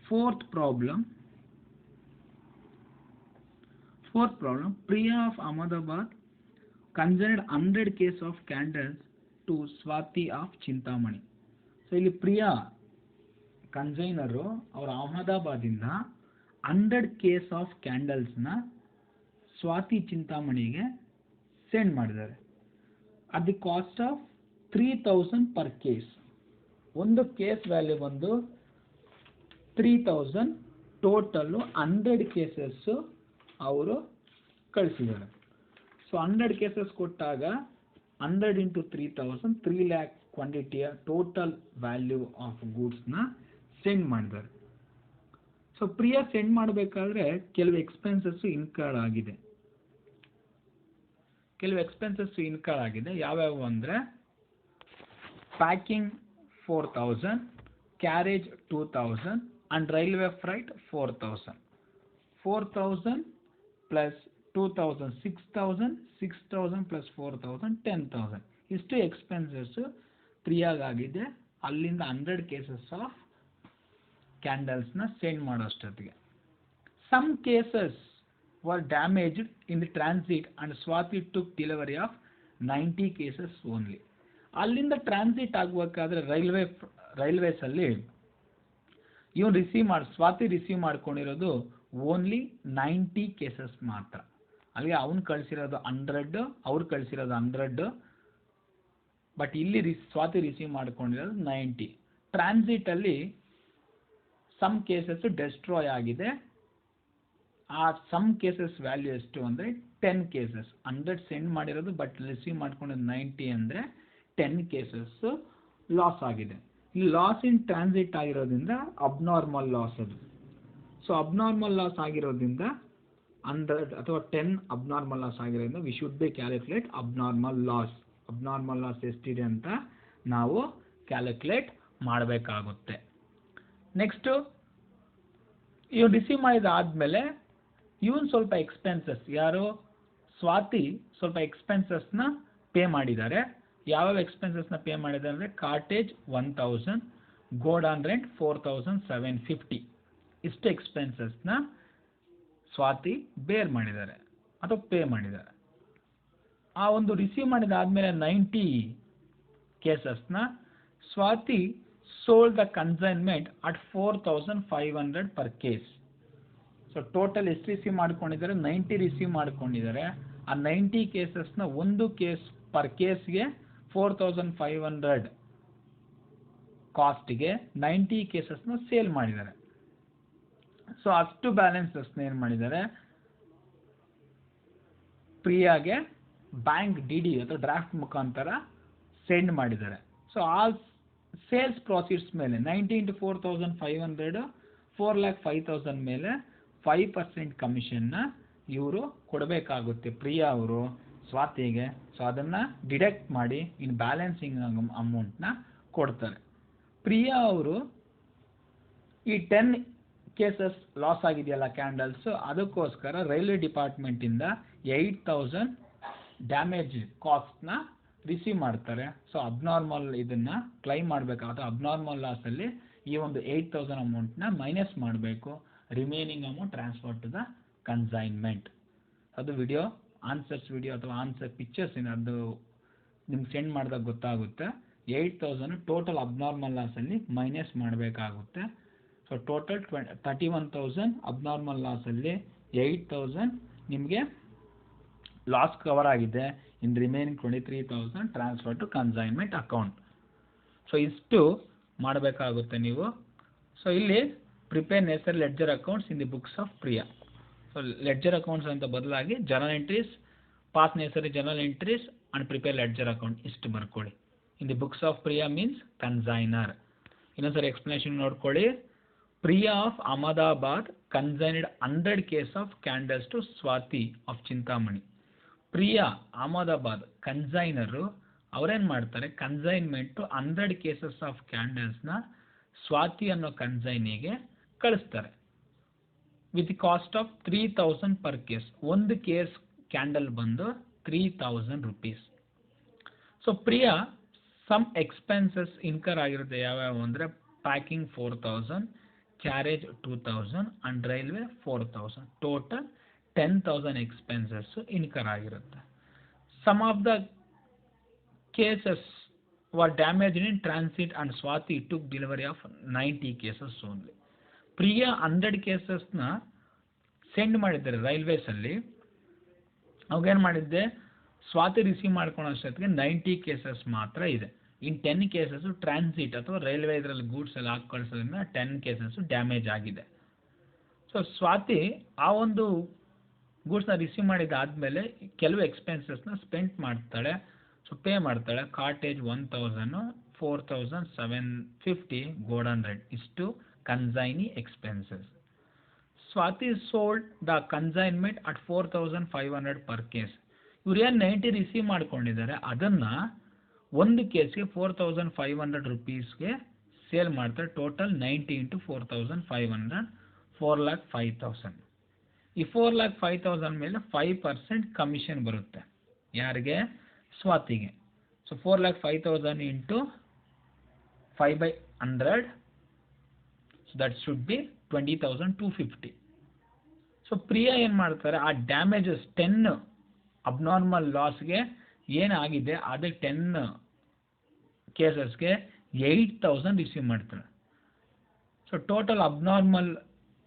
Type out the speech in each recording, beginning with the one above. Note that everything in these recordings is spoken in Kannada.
Fourth problem. Priya of Ahmedabad consigned 100 case of candles to Swati of Chintamani. So ಇಲ್ಲಿ ಪ್ರಿಯಾ ಕನ್ಸೈನರು ಅವರು ಅಹಮದಾಬಾದಿಂದ 100 ಕೇಸ್ ಆಫ್ ಕ್ಯಾಂಡಲ್ಸ್ನ ಸ್ವಾತಿ ಚಿಂತಾಮಣಿಗೆ ಸೆಂಡ್ ಮಾಡಿದ್ದಾರೆ. At the cost of 3000 per case. ಒಂದು ಕೇಸ್ ವ್ಯಾಲ್ಯೂ ಬಂದು 3000, ಟೋಟಲ್ಲು 100 ಕೇಸಸ್ಸು ಅವರು ಕಳಿಸಿದ್ದಾರೆ. ಸೊ 100 ಕೇಸಸ್ ಕೊಟ್ಟಾಗ 100 ಇಂಟು 3000, 3 ಲ್ಯಾಕ್ ಕ್ವಾಂಟಿಟಿಯ ಟೋಟಲ್ ವ್ಯಾಲ್ಯೂ ಆಫ್ ಗೂಡ್ಸ್ನ ಸೆಂಡ್ ಮಾಡಿದ್ದಾರೆ. ಸೊ ಪ್ರಿಯಾ ಸೆಂಡ್ ಮಾಡಬೇಕಾದ್ರೆ ಕೆಲವು ಎಕ್ಸ್ಪೆನ್ಸಸ್ಸು ಇನ್ಕರ್ ಆಗಿದೆ. ಯಾವ್ಯಾವು ಅಂದರೆ packing 4000, carriage 2000 and railway freight 4000. 4000 plus 2000 6000, 6000 plus 4000 10,000. ಇಷ್ಟು ಎಕ್ಸ್ಪೆನ್ಸಸ್ಸು ಪ್ರಿಯಾಗಾಗಿದೆ ಅಲ್ಲಿಂದ 100 ಕೇಸಸ್ ಆಫ್ ಕ್ಯಾಂಡಲ್ಸ್ನ ಸೆಂಡ್ ಮಾಡೋಷ್ಟೊತ್ತಿಗೆ. Some cases were damaged in the transit and Swati took delivery of 90 cases only. ಅಲ್ಲಿಂದ ಟ್ರಾನ್ಸಿಟ್ ಆಗಬೇಕಾದ್ರೆ ರೈಲ್ವೇಸ್ ಅಲ್ಲಿ ಸ್ವಾತಿ ರಿಸೀವ್ ಮಾಡ್ಕೊಂಡಿರೋದು ಓನ್ಲಿ 90 ಕೇಸಸ್ ಮಾತ್ರ. ಅಲ್ಲಿಗೆ ಅವನು ಕಳಿಸಿರೋದು 100, ಅವ್ರು ಕಳಿಸಿರೋದು 100, ಬಟ್ ಇಲ್ಲಿ ಸ್ವಾತಿ ರಿಸೀವ್ ಮಾಡ್ಕೊಂಡಿರೋದು 90. ಟ್ರಾನ್ಸಿಟ್ ಅಲ್ಲಿ ಸಮ್ ಕೇಸಸ್ ಡೆಸ್ಟ್ರಾಯ್ ಆಗಿದೆ. ಆ ಸಮ್ ಕೇಸಸ್ ವ್ಯಾಲ್ಯೂ ಎಷ್ಟು ಅಂದರೆ 10 ಕೇಸಸ್. 100 ಸೆಂಡ್ ಮಾಡಿರೋದು ಬಟ್ ರಿಸೀವ್ ಮಾಡ್ಕೊಂಡಿರೋದು 90 ಅಂದರೆ 10 ಕೇಸಸ್ ಲಾಸ್ ಆಗಿದೆ. ಈ ಲಾಸ್ ಇನ್ ಟ್ರಾನ್ಸಿಟ್ ಆಗಿರೋದ್ರಿಂದ ಅಬ್ನಾರ್ಮಲ್ ಲಾಸ್ ಅದು. ಸೊ ಅಬ್ನಾರ್ಮಲ್ ಲಾಸ್ ಆಗಿರೋದ್ರಿಂದ 100 ಅಥವಾ 10 ಅಬ್ನಾರ್ಮಲ್ ಲಾಸ್ ಆಗಿರೋದ್ರಿಂದ we should be calculate abnormal loss. Abnormal loss ಎಷ್ಟಿದೆ ಅಂತ ನಾವು ಕ್ಯಾಲ್ಕುಲೇಟ್ ಮಾಡಬೇಕಾಗುತ್ತೆ. ನೆಕ್ಸ್ಟು ಇವ್ನು ರಿಸೀವ್ ಮಾಡಿದಾದ್ಮೇಲೆ ಇವನು ಸ್ವಲ್ಪ ಎಕ್ಸ್ಪೆನ್ಸಸ್, ಯಾರು ಸ್ವಾತಿ ಸ್ವಲ್ಪ ಎಕ್ಸ್ಪೆನ್ಸಸ್ನ ಪೇ ಮಾಡಿದ್ದಾರೆ. ಯಾವ್ಯಾವ ಎಕ್ಸ್ಪೆನ್ಸಸ್ನ ಪೇ ಮಾಡಿದ್ದಾರೆ ಅಂದರೆ ಕಾರ್ಟೇಜ್ 1000, ಗೋಡಾನ್ ರೆಂಟ್ 4750. ಇಷ್ಟು ಎಕ್ಸ್ಪೆನ್ಸಸ್ನ ಸ್ವಾತಿ ಬೇರ್ ಮಾಡಿದ್ದಾರೆ ಅಥವಾ ಪೇ ಮಾಡಿದ್ದಾರೆ. ಆ ಒಂದು ರಿಸೀವ್ ಮಾಡಿದಾದ್ಮೇಲೆ 90 ಕೇಸಸ್ನ Swati sold the consignment at 4500 per case. So total ಎಷ್ಟು ರಿಸೀವ್ ಮಾಡ್ಕೊಂಡಿದ್ದಾರೆ? 90 ರಿಸೀವ್ ಮಾಡ್ಕೊಂಡಿದ್ದಾರೆ. ಆ 90 ಕೇಸಸ್ನ ಒಂದು ಕೇಸ್ ಪರ್ ಕೇಸ್ಗೆ 4500 ಕಾಸ್ಟ್ಗೆ 90 ಕೇಸಸ್ನ ಸೇಲ್ ಮಾಡಿದ್ದಾರೆ. ಸೊ ಅಷ್ಟು ಬ್ಯಾಲೆನ್ಸಸ್ನ ಏನು ಮಾಡಿದ್ದಾರೆ, ಪ್ರಿಯಾಗೆ ಬ್ಯಾಂಕ್ ಡಿ ಅಥವಾ ಡ್ರಾಫ್ಟ್ ಮುಖಾಂತರ ಸೆಂಡ್ ಮಾಡಿದ್ದಾರೆ. ಸೊ ಆ ಸೇಲ್ಸ್ ಪ್ರಾಫಿಟ್ಸ್ ಮೇಲೆ 90 ಇಂಟು 4500 4,05,000 ಮೇಲೆ 5% ಕಮಿಷನ್ನ ಇವರು ಕೊಡಬೇಕಾಗುತ್ತೆ ಪ್ರಿಯಾ ಅವರು ಸ್ವಾತಿಗೆ. ಸೊ ಅದನ್ನು ಡಿಡಕ್ಟ್ ಮಾಡಿ ಇನ್ ಬ್ಯಾಲೆನ್ಸಿಂಗ್ ಅಮೌಂಟ್ನ ಕೊಡ್ತಾರೆ. ಪ್ರಿಯಾ ಅವರು ಈ 10 ಕೇಸಸ್ ಲಾಸ್ ಆಗಿದೆಯಲ್ಲ ಕ್ಯಾಂಡಲ್ಸು, ಅದಕ್ಕೋಸ್ಕರ ರೈಲ್ವೆ ಡಿಪಾರ್ಟ್ಮೆಂಟಿಂದ 8000 ಡ್ಯಾಮೇಜ್ ಕಾಸ್ಟ್ನ ರಿಸೀವ್ ಮಾಡ್ತಾರೆ. ಸೊ ಅಬ್ನಾರ್ಮಲ್ ಇದನ್ನು ಕ್ಲೈಮ್ ಮಾಡಬೇಕಾಗುತ್ತೆ. ಅಬ್ನಾರ್ಮಲ್ ಲಾಸಲ್ಲಿ ಈ ಒಂದು 8000 ಅಮೌಂಟ್ನ ಮೈನಸ್ ಮಾಡಬೇಕು. Remaining amount transfer to the consignment. ಅದು ವಿಡಿಯೋ ಆನ್ಸರ್ಸ್ ವಿಡಿಯೋ ಅಥವಾ ಆನ್ಸರ್ ಪಿಕ್ಚರ್ಸ್ ಅದು ನಿಮ್ಗೆ ಸೆಂಡ್ ಮಾಡಿದಾಗ ಗೊತ್ತಾಗುತ್ತೆ. 8000 ಟೋಟಲ್ ಅಬ್ನಾರ್ಮಲ್ ಲಾಸಲ್ಲಿ ಮೈನಸ್ ಮಾಡಬೇಕಾಗುತ್ತೆ. ಸೊ ಟೋಟಲ್ 31,000 ಅಬ್ನಾರ್ಮಲ್ ಲಾಸಲ್ಲಿ 8000 ನಿಮಗೆ ಲಾಸ್ ಕವರ್ ಆಗಿದೆ. In remaining 23,000 transfer to consignment account. So ಇಷ್ಟು ಮಾಡಬೇಕಾಗುತ್ತೆ ನೀವು. ಸೊ ಇಲ್ಲಿ prepare necessary ledger accounts in the books of Priya. So ledger accounts ಅಂತ ಬದಲಾಗಿ journal entries, pass necessary journal entries and prepare ledger account ಇಷ್ಟು ಬರ್ಕೊಳ್ಳಿ. In the books of Priya means consignor. ಇನ್ನೊಂದ್ಸರಿ ಎಕ್ಸ್ಪ್ಲನೇಷನ್ ನೋಡ್ಕೊಳ್ಳಿ. Priya of Ahmedabad consigned 100 case of candles to Swati of Chintamani. Priya Ahmedabad consignor ಅವರೇನು ಮಾಡ್ತಾರೆ, ಕನ್ಸೈನ್ಮೆಂಟು 100 ಕೇಸಸ್ ಆಫ್ ಕ್ಯಾಂಡಲ್ಸ್ನ ಸ್ವಾತಿ ಅನ್ನೋ ಕನ್ಸೈನಿಗೆ ಕಳಿಸ್ತಾರೆ. With cost of 3000 per case. ಒಂದು ಕೇಸ್ ಕ್ಯಾಂಡಲ್ ಬಂದು 3000 rupees. So Priya some expenses incur ಆಗಿರುತ್ತೆ. ಯಾವ್ಯಾವ ಅಂದರೆ packing 4000, carriage 2000 and railway 4000. Total 10,000 expenses incur ಆಗಿರುತ್ತೆ. Some of the cases were damaged in transit and Swati took delivery of 90 cases only. Priya 100 ಕೇಸಸ್ನ ಸೆಂಡ್ ಮಾಡಿದ್ದಾರೆ ರೈಲ್ವೇಸಲ್ಲಿ. ಅವಾಗೇನು ಮಾಡಿದ್ದೆ, ಸ್ವಾತಿ ರಿಸೀವ್ ಮಾಡ್ಕೊಳ್ಳೋ ಅಷ್ಟೊತ್ತಿಗೆ 90 ಕೇಸಸ್ ಮಾತ್ರ ಇದೆ. ಇನ್ 10 ಕೇಸಸ್ಸು ಟ್ರಾನ್ಸಿಟ್ ಅಥವಾ ರೈಲ್ವೆ ಇದರಲ್ಲಿ ಗೂಡ್ಸ್ ಎಲ್ಲ ಹಾಕಿ ಕಳಿಸೋದ್ರಿಂದ 10 ಕೇಸಸ್ಸು ಡ್ಯಾಮೇಜ್ ಆಗಿದೆ. ಸೊ ಸ್ವಾತಿ ಆ ಒಂದು ಗೂಡ್ಸ್ನ ರಿಸೀವ್ ಮಾಡಿದ್ದಾದಮೇಲೆ ಕೆಲವು ಎಕ್ಸ್ಪೆನ್ಸಸ್ನ ಸ್ಪೆಂಡ್ ಮಾಡ್ತಾಳೆ. ಸೊ ಪೇ ಮಾಡ್ತಾಳೆ. ಕಾರ್ಟೇಜ್ 1000, 4750 ಗೋಡನ್ ರೆಂಟ್, ಇಷ್ಟು consignee expenses. Swathi sold the consignment at 4500 per case. ಇವ್ರು ಏನು 90 ರಿಸೀವ್ ಮಾಡ್ಕೊಂಡಿದ್ದಾರೆ ಅದನ್ನು ಒಂದು ಕೇಸ್ಗೆ 4500 ರುಪೀಸ್ಗೆ ಸೇಲ್ ಮಾಡ್ತಾರೆ. Total 90 into 4500, 4,05,000. ಈ 4,05,000 ಮೇಲೆ 5% ಕಮಿಷನ್ ಬರುತ್ತೆ. ಯಾರಿಗೆ? ಸ್ವಾತಿಗೆ. So 4,05,000 into 5/100, so that should be 20,250. So Priya ಏನು ಮಾಡ್ತಾರೆ, ಆ ಡ್ಯಾಮೇಜಸ್ 10 ಅಬ್ನಾರ್ಮಲ್ ಲಾಸ್ಗೆ ಏನಾಗಿದೆ ಅದಕ್ಕೆ 10 ಕೇಸಸ್ಗೆ 8,000 ರಿಸೀವ್ ಮಾಡ್ತಾರೆ. ಸೊ ಟೋಟಲ್ ಅಬ್ನಾರ್ಮಲ್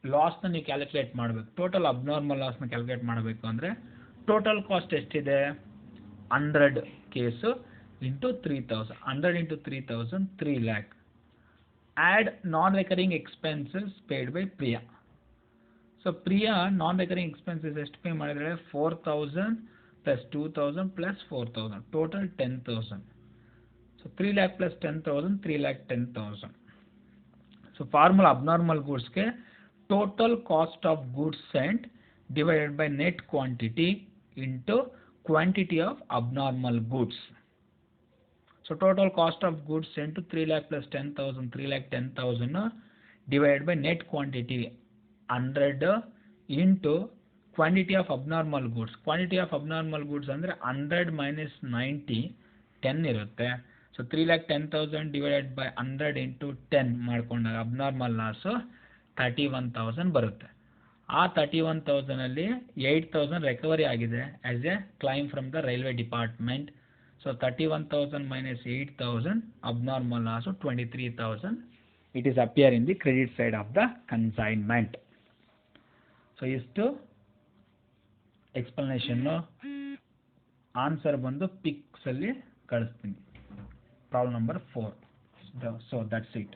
ಲಾಸ್ನ ನೀವು ಕ್ಯಾಲ್ಕುಲೇಟ್ ಮಾಡಬೇಕು. ಟೋಟಲ್ ಅಬ್ನಾರ್ಮಲ್ ಲಾಸ್ನ ಕ್ಯಾಲ್ಕುಲೇಟ್ ಮಾಡಬೇಕು ಅಂದರೆ ಟೋಟಲ್ ಕಾಸ್ಟ್ ಎಷ್ಟಿದೆ? 100 case into 3,000. 100 into 3,000, 3 lakh. Add non recurring expenses paid by Priya. So Priya non recurring expenses ಎಷ್ಟು ಪೇ ಮಾಡಿದರೆ? 4,000 plus 2,000 plus 4,000, total 10,000. So 3 lakh plus 10,000, 3,10,000. So formula abnormal ಗೂಡ್ಸ್ಗೆ total cost of goods sent divided by net quantity into quantity of abnormal goods. So total cost of goods sent to 3 lakh plus 10,000, 3,10,000 divided by net quantity 100 into quantity of abnormal goods. Quantity of abnormal goods ಅಂದರೆ 100 minus 90, 10 ಇರುತ್ತೆ. ಸೊ 3,10,000 divided by 100 into 10 ಮಾಡ್ಕೊಂಡಾಗ ಅಬ್ನಾರ್ಮಲ್ ಲಾಸು 31,000 ಬರುತ್ತೆ. ಆ 31,000ಅಲ್ಲಿ 8,000 ರಿಕವರಿ ಆಗಿದೆ as a claim from the railway department. So 31,000 minus 8,000, abnormal loss of 23,000. It is appear in the credit side of the consignment. So ಇಷ್ಟು explanation. ಆನ್ಸರ್ ಬಂದು ಪಿಕ್ಸ್ ಅಲ್ಲಿ ಕಳಿಸ್ತೀನಿ. Problem number 4. So that's it.